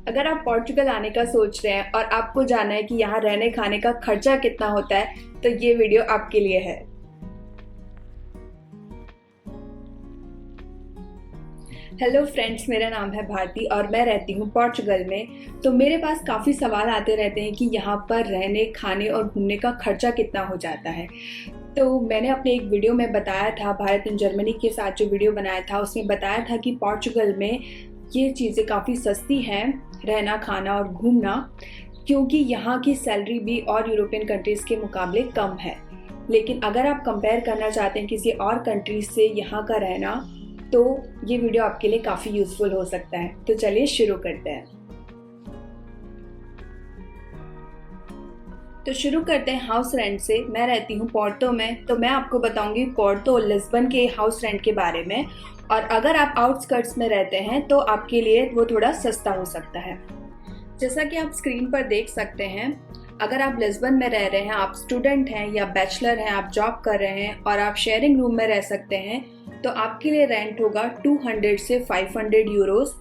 अगर आप पोर्चुगल आने का सोच रहे हैं और आपको जानना है कि यहाँ रहने खाने का खर्चा कितना होता है, तो ये वीडियो आपके लिए है। हेलो फ्रेंड्स, मेरा नाम है भारती और मैं रहती हूँ पोर्चुगल में। तो मेरे पास काफ़ी सवाल आते रहते हैं कि यहाँ पर रहने खाने और घूमने का खर्चा कितना हो जाता है। तो मैंने अपने एक वीडियो में बताया था, भारत एंड जर्मनी के साथ जो वीडियो बनाया था उसमें बताया था कि पोर्चुगल में ये चीज़ें काफ़ी सस्ती हैं, रहना खाना और घूमना, क्योंकि यहाँ की सैलरी भी और यूरोपियन कंट्रीज़ के मुकाबले कम है। लेकिन अगर आप कंपेयर करना चाहते हैं किसी और कंट्रीज से यहाँ का रहना, तो ये वीडियो आपके लिए काफ़ी यूज़फुल हो सकता है। तो चलिए शुरू करते हैं। तो शुरू करते हैं हाउस रेंट से। मैं रहती हूँ पोर्टो में, तो मैं आपको बताऊंगी पोर्टो लिस्बन के हाउस रेंट के बारे में। और अगर आप आउटस्कर्ट्स में रहते हैं तो आपके लिए वो थोड़ा सस्ता हो सकता है। जैसा कि आप स्क्रीन पर देख सकते हैं, अगर आप लिस्बन में रह रहे हैं, आप स्टूडेंट हैं या बैचलर हैं, आप जॉब कर रहे हैं और आप शेयरिंग रूम में रह सकते हैं, तो आपके लिए रेंट होगा 200 से 500 यूरोस।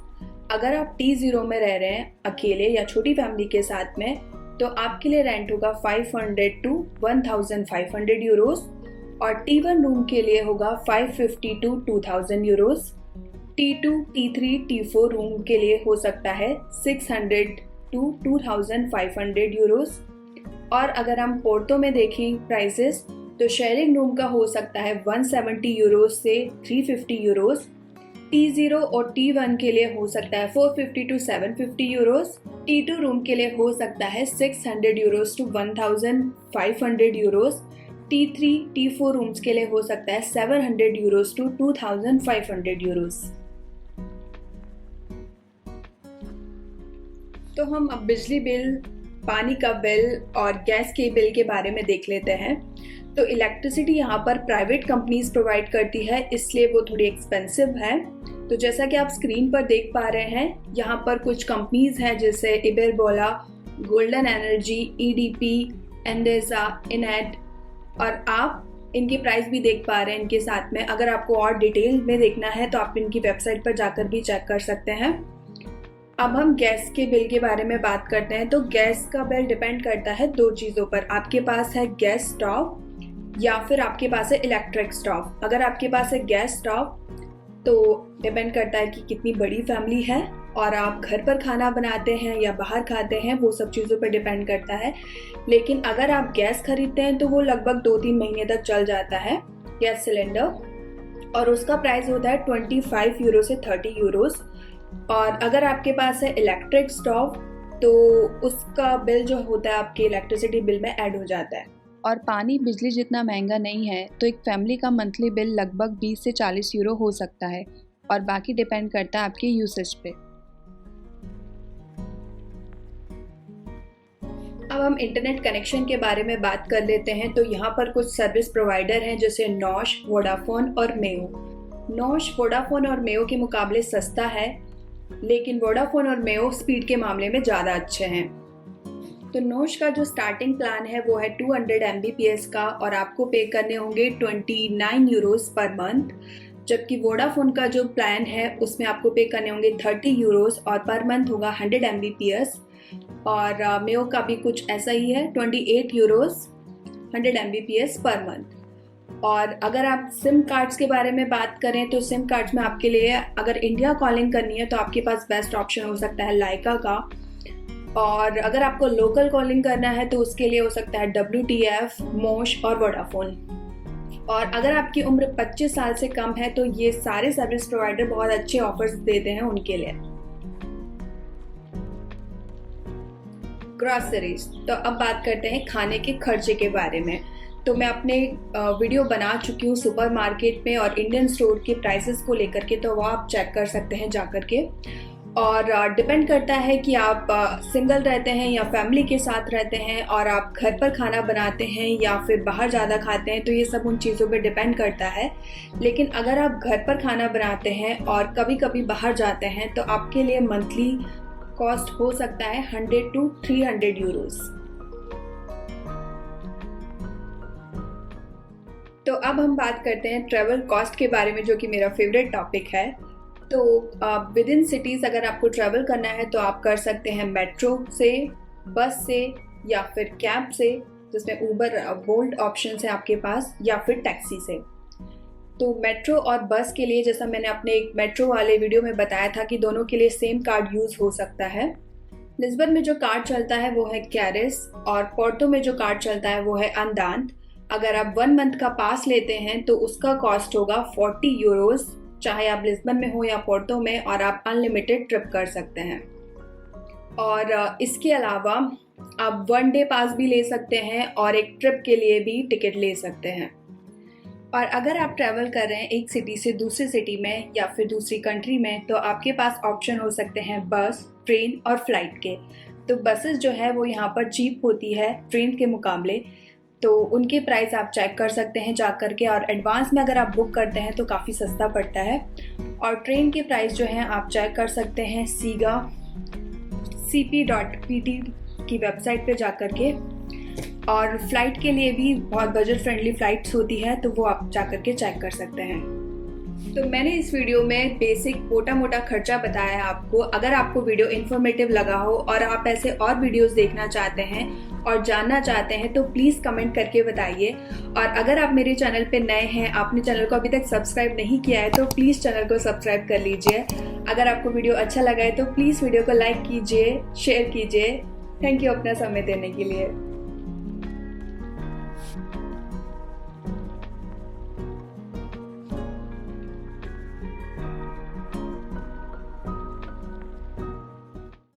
अगर आप T0 में रह रहे हैं अकेले या छोटी फैमिली के साथ में, तो आपके लिए रेंट होगा 500 टू 1500 यूरोस। और T1 रूम के लिए होगा 550 to 2000 Euros. T2, T3, T4 room के लिए हो सकता है 600 टू 2500 यूरोस। और अगर हम पोर्टो में देखें प्राइसेस, तो शेयरिंग रूम का हो सकता है 170 यूरोस से 350 यूरोस। T0 और T1 के लिए हो सकता है 450 टू 750 यूरोस। T2 रूम के लिए हो सकता है 600 Euros to 1500 Euros. T3, T4 rooms के लिए हो सकता है 700 यूरोस टू 2500 यूरोस। तो हम अब बिजली बिल, पानी का बिल और गैस के बिल के बारे में देख लेते हैं। तो इलेक्ट्रिसिटी यहाँ पर प्राइवेट कंपनीज प्रोवाइड करती है, इसलिए वो थोड़ी एक्सपेंसिव है। तो जैसा कि आप स्क्रीन पर देख पा रहे हैं, यहाँ पर कुछ कंपनीज हैं जैसे इबेरबोला, गोल्डन एनर्जी, EDP, एंडेसा, इनेट, और आप इनकी प्राइस भी देख पा रहे हैं इनके साथ में। अगर आपको और डिटेल में देखना है तो आप इनकी वेबसाइट पर जाकर भी चेक कर सकते हैं। अब हम गैस के बिल के बारे में बात करते हैं। तो गैस का बिल डिपेंड करता है दो चीज़ों पर। आपके पास है गैस स्टोव या फिर आपके पास है इलेक्ट्रिक स्टोव। अगर आपके पास है गैस स्टोव, तो डिपेंड करता है कि कितनी बड़ी फैमिली है और आप घर पर खाना बनाते हैं या बाहर खाते हैं, वो सब चीज़ों पर डिपेंड करता है। लेकिन अगर आप गैस खरीदते हैं तो वो लगभग 2-3 महीने तक चल जाता है गैस सिलेंडर, और उसका प्राइस होता है 25 यूरो से 30 यूरोस। और अगर आपके पास है इलेक्ट्रिक स्टोव, तो उसका बिल जो होता है आपके इलेक्ट्रिसिटी बिल में ऐड हो जाता है। और पानी बिजली जितना महंगा नहीं है, तो एक फैमिली का मंथली बिल लगभग 20 से 40 यूरो हो सकता है, और बाकी डिपेंड करता है आपके यूसेज पे। अब हम इंटरनेट कनेक्शन के बारे में बात कर लेते हैं। तो यहाँ पर कुछ सर्विस प्रोवाइडर हैं जैसे नॉश, वोडाफोन और मेयो। नॉश वोडाफोन और मेयो के मुकाबले सस्ता है, लेकिन वोडाफोन और मेयो स्पीड के मामले में ज़्यादा अच्छे हैं। तो नॉश का जो स्टार्टिंग प्लान है वो है 200 Mbps का, और आपको पे करने होंगे 29 यूरोस पर मंथ। जबकि वोडाफोन का जो प्लान है उसमें आपको पे करने होंगे 30 यूरोस और पर मंथ होगा 100 Mbps। और मेयो का भी कुछ ऐसा ही है, 28 यूरोस 100 Mbps पर मंथ। और अगर आप सिम कार्ड्स के बारे में बात करें, तो सिम कार्ड्स में आपके लिए अगर इंडिया कॉलिंग करनी है तो आपके पास बेस्ट ऑप्शन हो सकता है लाइका का। और अगर आपको लोकल कॉलिंग करना है तो उसके लिए हो सकता है WTF, मोश और वोडाफोन। और अगर आपकी उम्र 25 साल से कम है तो ये सारे सर्विस प्रोवाइडर बहुत अच्छे ऑफर्स देते हैं उनके लिए। ग्रॉसरीज। तो अब बात करते हैं खाने के खर्चे के बारे में। तो मैं अपने वीडियो बना चुकी हूँ सुपरमार्केट में और इंडियन स्टोर के प्राइसेस को लेकर के, तो वो आप चेक कर सकते हैं जा कर के। और डिपेंड करता है कि आप सिंगल रहते हैं या फैमिली के साथ रहते हैं, और आप घर पर खाना बनाते हैं या फिर बाहर ज़्यादा खाते हैं, तो ये सब उन चीज़ों पे डिपेंड करता है। लेकिन अगर आप घर पर खाना बनाते हैं और कभी कभी बाहर जाते हैं, तो आपके लिए मंथली कॉस्ट हो सकता है 100 टू 300 यूरोस। तो अब हम बात करते हैं ट्रैवल कॉस्ट के बारे में, जो कि मेरा फेवरेट टॉपिक है। तो विद इन सिटीज़ अगर आपको ट्रैवल करना है तो आप कर सकते हैं मेट्रो से, बस से या फिर कैब से, जिसमें ऊबर बोल्ट ऑप्शन है आपके पास, या फिर टैक्सी से। तो मेट्रो और बस के लिए जैसा मैंने अपने एक मेट्रो वाले वीडियो में बताया था कि दोनों के लिए सेम कार्ड यूज़ हो सकता है। लिस्बन में जो कार्ड चलता है वो है कैरिस और पोर्टो में जो कार्ड चलता है वो है अंदांत। अगर आप 1 मंथ का पास लेते हैं तो उसका कॉस्ट होगा 40 यूरोज़, चाहे आप लिस्बन में हो या पोर्टो में, और आप अनलिमिटेड ट्रिप कर सकते हैं। और इसके अलावा आप 1 डे पास भी ले सकते हैं और एक ट्रिप के लिए भी टिकट ले सकते हैं। और अगर आप ट्रैवल कर रहे हैं एक सिटी से दूसरी सिटी में या फिर दूसरी कंट्री में, तो आपके पास ऑप्शन हो सकते हैं बस, ट्रेन और फ्लाइट के। तो बसेस जो है वो यहाँ पर चीप होती है ट्रेन के मुकाबले, तो उनके प्राइस आप चेक कर सकते हैं जा कर के, और एडवांस में अगर आप बुक करते हैं तो काफ़ी सस्ता पड़ता है। और ट्रेन के प्राइस जो हैं आप चेक कर सकते हैं सीगा cp.pt की वेबसाइट पे जा कर के। और फ्लाइट के लिए भी बहुत बजट फ्रेंडली फ़्लाइट्स होती है, तो वो आप जा कर के चेक कर सकते हैं। तो मैंने इस वीडियो में बेसिक मोटा मोटा खर्चा बताया आपको। अगर आपको वीडियो इन्फॉर्मेटिव लगा हो और आप ऐसे और वीडियोस देखना चाहते हैं और जानना चाहते हैं तो प्लीज़ कमेंट करके बताइए। और अगर आप मेरे चैनल पे नए हैं, आपने चैनल को अभी तक सब्सक्राइब नहीं किया है, तो प्लीज़ चैनल को सब्सक्राइब कर लीजिए। अगर आपको वीडियो अच्छा लगा है तो प्लीज़ वीडियो को लाइक कीजिए, शेयर कीजिए। थैंक यू अपना समय देने के लिए।